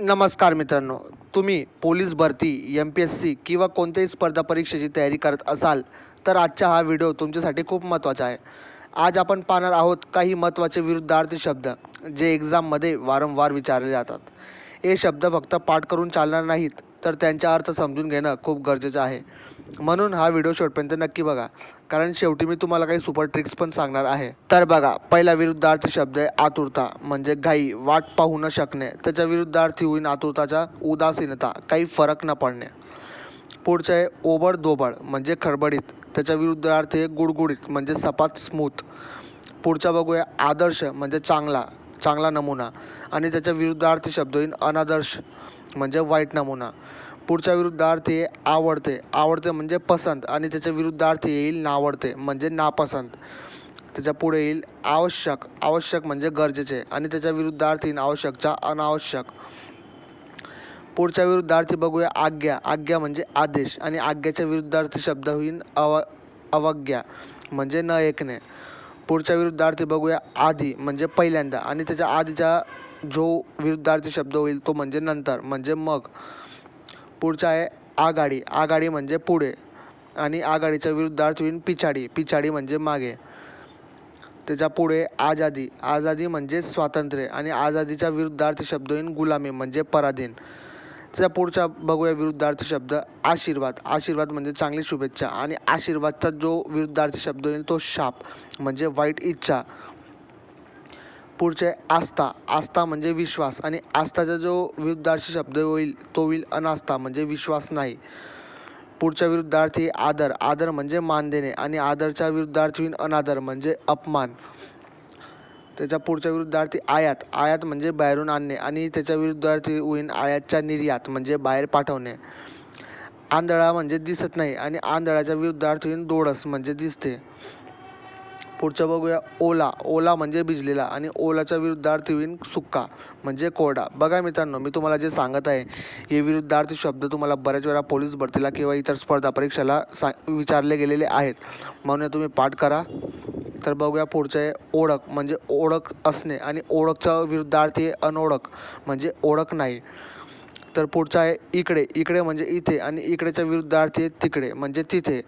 नमस्कार मित्रांनो, तुम्ही पोलीस भरती, MPSC किंवा कोणत्याही स्पर्धा परीक्षेची तयारी करत असाल, तर आजचा हा व्हिडिओ तुमच्यासाठी खूप महत्त्वाचा आहे. आज आपण पाहणार आहोत काही महत्त्वाचे विरुद्धार्थी शब्द, जे एक्झाममध्ये वारंवार विचारले जातात. हे शब्द फक्त पाठ करून चालणार नाहीत, तर त्यांचा अर्थ समजून घेणं खूप गरजेचं आहे. म्हणून हा व्हिडिओ शेवटपर्यंत नक्की बघा, कारण शेवटी मी तुम्हाला काही सुपर ट्रिक्स पण सांगणार आहे. तर बघा, पहिला विरुद्धार्थी शब्द आहे आतुरता, म्हणजे घाई, वाट पाहू न शकणे. त्याच्या विरुद्धार्थी होईल आतुरताचा उदासीनता, काही फरक न पडणे. पुढचं आहे ओबड-धोबड, म्हणजे खडबडीत. त्याच्या विरुद्धार्थी आहे गुडगुडीत, म्हणजे सपाट स्मूथ. पुढचा बघूया आदर्श, म्हणजे चांगला, चांगला नमुना. आणि त्याच्या विरुद्धार्थी शब्द येईल अनादर्श, म्हणजे वाईट नमुना. पुढच्या विरुद्धार्थी आहे आवडते, आवडते म्हणजे पसंत. आणि त्याच्या विरुद्धार्थी येईल नावडते, म्हणजे नापसंत. त्याच्या पुढे येईल आवश्यक, आवश्यक म्हणजे गरजेचे. आणि त्याच्या विरुद्धार्थी येईल आवश्यकचा अनावश्यक. पुढच्या विरुद्धार्थी बघूया आज्ञा, आज्ञा म्हणजे आदेश. आणि आज्ञेच्या विरुद्धार्थी शब्द होईल अवज्ञा, म्हणजे न ऐकणे. पुढच्या विरुद्धार्थी बघूया आधी, म्हणजे पहिल्यांदा. आणि त्याच्या आधीचा जो विरुद्धार्थी शब्द होईल तो म्हणजे नंतर, म्हणजे मग. पुढचा आहे आघाडी, आघाडी म्हणजे पुढे. आणि आघाडीच्या विरुद्धार्थी होईल पिछाडी, पिछाडी म्हणजे मागे. त्याच्या पुढे आझादी, आझादी म्हणजे स्वातंत्र्य. आणि आझादीच्या विरुद्धार्थी शब्द होईल गुलामी, म्हणजे पराधीन. त्याच्या पुढचा बघूया विरुद्धार्थी शब्द आशीर्वाद, आशीर्वाद म्हणजे चांगली शुभेच्छा. आणि आशीर्वादचा जो विरुद्धार्थी शब्द होईल तो शाप, म्हणजे वाईट इच्छा. पुढचे आस्था, आस्था म्हणजे विश्वास. आणि आस्थाचा जो विरुद्धार्थी शब्द होईल तो होईल अनास्था, म्हणजे विश्वास नाही. पुढच्या विरुद्धार्थी आदर, आदर म्हणजे मान देणे. आणि आदरच्या विरुद्धार्थी होईल अनादर, म्हणजे अपमान. त्याच्या पुढच्या विरुद्धार्थी आयात, आयात म्हणजे बाहेरून आणणे. आणि त्याच्या विरुद्धार्थी होईल आयातच्या निर्यात, म्हणजे बाहेर पाठवणे. आंधळा म्हणजे दिसत नाही. आणि आंधळाच्या विरुद्धार्थी होईल दोडस, म्हणजे दिसते. पुढचं बघूया ओला, ओला म्हणजे भिजलेला. आणि ओलाच्या विरुद्धार्थी होईल सुक्का, म्हणजे कोरडा. बघा मित्रांनो, मी तुम्हाला जे सांगत आहे हे विरुद्धार्थी शब्द तुम्हाला बऱ्याच वेळा पोलीस भरतीला किंवा इतर स्पर्धा परीक्षेला विचारले गेलेले आहेत, म्हणून तुम्ही पाठ करा. तर बघूया पुढचं आहे ओळख, म्हणजे ओळख असणे. आणि ओळखच्या विरुद्धार्थी आहे अनोळख, म्हणजे ओळख नाही. तर पुढचा आहे इकडे, इकडे म्हणजे इथे. आणि इकडेच्या विरुद्धार्थी आहे तिकडे, म्हणजे तिथे.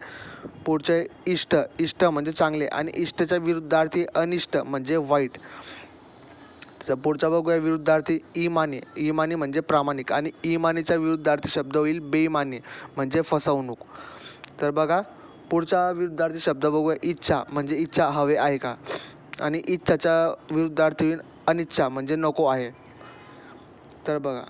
पुढचे आहे इष्ट, इष्ट म्हणजे चांगले. आणि इष्टच्या विरुद्धार्थी अनिष्ट, म्हणजे वाईट. त्याचा पुढचा बघूया विरुद्धार्थी इमानी, इमानी म्हणजे प्रामाणिक. आणि इमानीच्या विरुद्धार्थी शब्द होईल बेईमानी, म्हणजे फसवणूक. तर बघा, पुढचा विरुद्धार्थी शब्द बघूया इच्छा, म्हणजे इच्छा हवे आहे का. आणि इच्छाच्या विरुद्धार्थी होईल अनिच्छा, म्हणजे नको आहे. तर बघा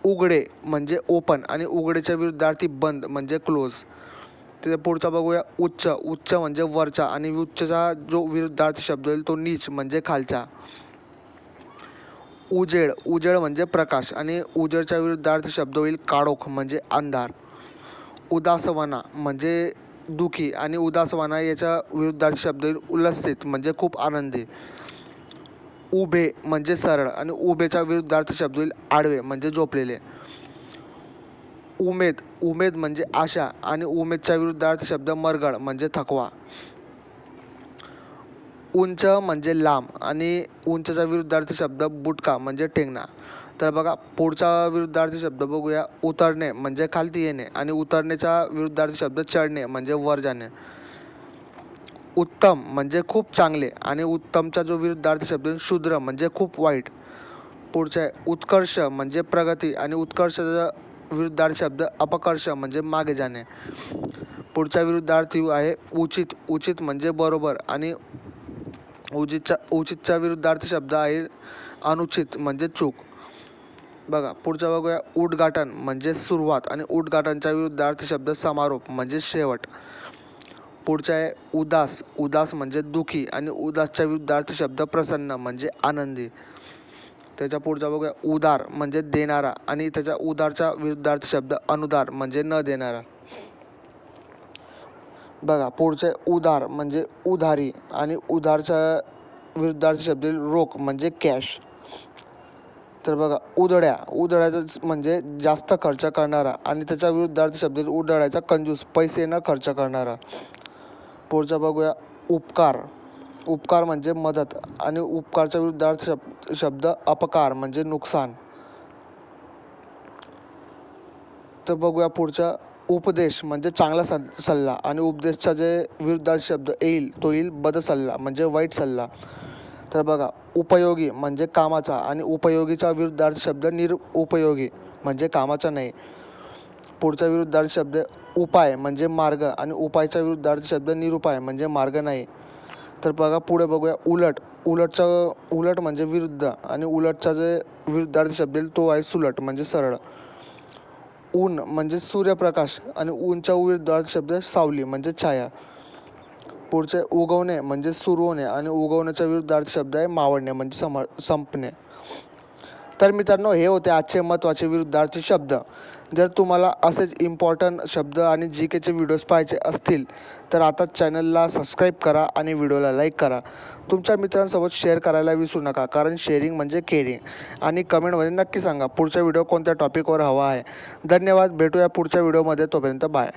उघडे म्हणजे ओपन. आणि उघडेच्या विरुद्धार्थी बंद, म्हणजे क्लोज. त्याच्या पुढचा बघूया उच्च, उच्च म्हणजे वरचा. आणि उच्चचा जो विरुद्धार्थी शब्द होईल तो नीच, म्हणजे खालचा. उजेड, उजेड म्हणजे प्रकाश. आणि उजेडच्या विरुद्धार्थी शब्द होईल काळोख, म्हणजे अंधार. उदासवाना म्हणजे दुखी. आणि उदासवाना याच्या विरुद्धार्थी शब्द होईल उल्हसित, म्हणजे खूप आनंदी. उभे म्हणजे सरळ. आणि उभेच्या विरुद्धार्थी शब्द होईल आडवे, म्हणजे झोपलेले. उमेद, उमेद म्हणजे आशा. आणि उमेदच्या विरुद्धार्थी शब्द मरगळ, म्हणजे थकवा. उंच म्हणजे लांब. आणि उंचच्या विरुद्धार्थी शब्द बुटका, म्हणजे ठेंगणा. तर बघा पुढचा विरुद्धार्थी शब्द बघूया उतरणे, म्हणजे खालती येणे. आणि उतरणेचा विरुद्धार्थी शब्द चढणे, म्हणजे वर जाणे. उत्तम म्हणजे खूप चांगले. आणि उत्तमचा जो विरुद्धार्थी शब्द आहे शूद्र, म्हणजे खूप वाईट. पुढचा आहे उत्कर्ष, म्हणजे प्रगती. आणि उत्कर्षाचा विरुद्धार्थी शब्द अपकर्ष, म्हणजे मागे जाणे. पुढचा विरुद्धार्थी आहे उचित, उचित म्हणजे बरोबर. आणि उचितच्या विरुद्धार्थी शब्द आहे अनुचित, म्हणजे चूक. बघा पुढचा बघूया उद्घाटन, म्हणजे सुरुवात. आणि उद्घाटनच्या विरुद्धार्थी शब्द समारोप, म्हणजे शेवट. पुढचा आहे उदास, उदास म्हणजे दुखी. आणि उदासच्या विरुद्धार्थी शब्द प्रसन्न, म्हणजे आनंदी. त्याच्या पुढचा बघूया उदार, म्हणजे देणारा. आणि त्याच्या उदारच्या विरुद्धार्थी शब्द अनुदार, म्हणजे न देणारा. बघा पुढचे उदार म्हणजे उधारी. आणि उधारच्या विरुद्धार्थी शब्द रोख, म्हणजे कॅश. तर बघा उधळ्या, उधळ्याचं म्हणजे जास्त खर्च करणारा. आणि त्याच्या विरुद्धार्थी शब्द उधळ्याचा कंजूस, पैसे न खर्च करणारा. पुढचा बघूया उपकार, उपकार म्हणजे मदत. आणि उपकारच्या विरुद्धार्थी शब्द अपकार, म्हणजे नुकसान. तर बघूया पुढचा उपदेश म्हणजे चांगला सल्ला आणि उपदेशचा जे विरुद्धार्थ शब्द येईल तो येईल बदसल्ला म्हणजे वाईट सल्ला. तर बघा उपयोगी म्हणजे कामाचा आणि उपयोगीचा विरुद्धार्थ शब्द निरुपयोगी म्हणजे कामाचा नाही. पुढचा विरुद्धार्थ शब्द उपाय म्हणजे मार्ग आणि उपायचा विरुद्धार्थ शब्द निरुपाय म्हणजे मार्ग नाही. तर बघा पुढे बघूया उलट. उलट म्हणजे विरुद्ध आणि उलटचा जे विरुद्धार्थ शब्द येईल तो आहे सुलट म्हणजे सरळ. ऊन म्हणजे सूर्यप्रकाश आणि ऊनचा विरुद्धार्थ शब्द सावली म्हणजे छाया. पुढचे उगवणे म्हणजे सुरू होणे आणि उगवण्याचा विरुद्धार्थ शब्द आहे मावळणे म्हणजे संपणे. तर मित्रांनो हे होते आजचे महत्त्वाचे विरुद्धार्थी शब्द. जर तुम्हाला असेच इम्पॉर्टंट शब्द आणि जी केचे व्हिडिओज पाहायचे असतील तर आता चॅनलला सबस्क्राईब करा आणि व्हिडिओला लाईक करा. तुमच्या मित्रांसोबत शेअर करायला विसरू नका, कारण शेअरिंग म्हणजे केअरिंग. आणि कमेंटमध्ये नक्की सांगा पुढचा व्हिडिओ कोणत्या टॉपिकवर हवा आहे. धन्यवाद. भेटूया पुढच्या व्हिडिओमध्ये. तोपर्यंत बाय.